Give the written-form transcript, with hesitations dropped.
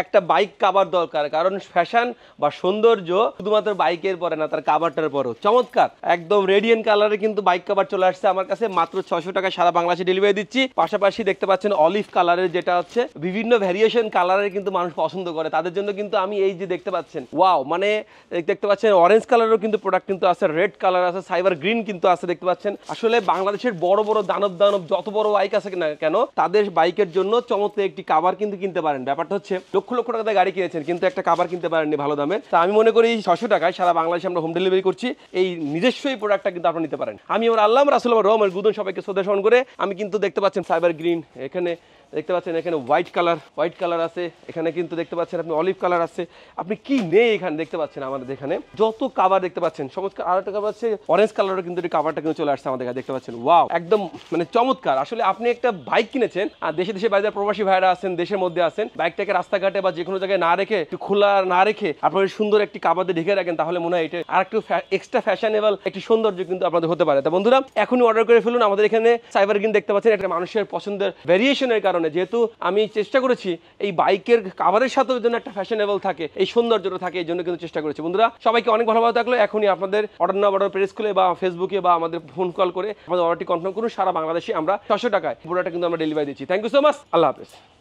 একটা bike cover দরকার, কারণ ফ্যাশন বা সৌন্দর্য শুধুমাত্র বাইকের পরে না, তার কাভারটার পরেও চমৎকার একদম রেডিয়েন্ট কালারে কিন্তু বাইক কাভার চলে আসছে আমার কাছে মাত্র 600 টাকা সারা বাংলাদেশে ডেলিভারি দিচ্ছি। পাশাপাশি দেখতে পাচ্ছেন অলিভ কালারের, যেটা হচ্ছে বিভিন্ন ভ্যারিয়েশন কালারের কিন্তু মানুষ পছন্দ করে, তাদের জন্য কিন্তু আমি এই যে দেখতে পাচ্ছেন ওয়াও, মানে দেখতে পাচ্ছেন অরেঞ্জ কালারেরও কিন্তু প্রোডাক্ট কিন্তু আছে, রেড কালার আছে, সাইবার গ্রিন কিন্তু আছে দেখতে পাচ্ছেন। আসলে বাংলাদেশের বড় বড় দানব দানব যত বড় বাইক আছে না কেন, তাদের বাইকের জন্য চমৎকার একটি কাভার কিন্তু কিনতে পারেন। ব্যাপারটা হচ্ছে লক্ষ লক্ষ টাকা দিয়ে গাড়ি কিনেছেন কিন্তু একটা কাভার কিনতে পারেননি ভালো দামে। তা আমি মনে করি 600 টাকায় সারা বাংলাদেশে আমরা হোম ডেলিভারি করছি, এই নিজস্ব এই প্রোডাক্টটা কিন্তু আপনারা নিতে পারেন। আমি আমার আল্লাহ রাসূল আমার রহমান গুদন সবাইকে শ্রদ্ধা স্মরণ করে আমি কিন্তু দেখতে পাচ্ছেন সাইবার গ্রিন, এখানে দেখতে পাচ্ছেন এখানে হোয়াইট কালার আছে, এখানে কিন্তু দেখতে পাচ্ছেন আপনি অলিভ কালার আছে, আপনি কি নেই এখানে দেখতে পাচ্ছেন আমাদের এখানে যত কাভার দেখতে পাচ্ছেন সমস্ত। আর একটা কাভার আছে অরেঞ্জ কালারের, কিন্তু এই কাভারটা কিন্তু চলে আসছে আমাদের কাছে দেখতে পাচ্ছেন। ওয়াও, একদম মানে চমৎকার। আসলে আপনি একটা বাইক কিনেছেন আর দেশে দেশে বাইরে প্রবাসী ভাইরা আছেন, দেশের মধ্যে আছেন, বাইকটাকে রাস্তাঘাটে বা যে কোনো জায়গায় না রেখে একটু খোলা না রেখে আপনার সুন্দর একটি কাভার দিয়ে ঢেকে রাখেন, তাহলে মনে হয় এটা আর একটু এক্সট্রা ফ্যাশনেবল একটি সৌন্দর্য কিন্তু আপনাদের হতে পারে। তা বন্ধুরা এখনই অর্ডার করে ফেলুন। আমাদের এখানে সাইবার গ্রিন দেখতে পাচ্ছেন একটা মানুষের পছন্দের ভেরিয়েশনের কারণে, যেহেতু আমি চেষ্টা করেছি এই বাইকের কাভারের সাথে যেন একটা ফ্যাশনেবল থাকে, এই সৌন্দর্যটা থাকে, এই জন্য কিন্তু চেষ্টা করেছি। বন্ধুরা সবাইকে অনেক ভালো থাকলো। এখনই আপনাদের অর্ডার না অর্ডার প্রেস খুলে বা ফেসবুকে বা আমাদের ফোন কল করে আমাদের অর্ডারটি কনফার্ম করুন। সারা বাংলাদেশে আমরা 600 টাকায় পুরোটা কিন্তু আমরা ডেলিভারি দিচ্ছি। থ্যাংক ইউ সো মাচ, আল্লাহ হাফেজ।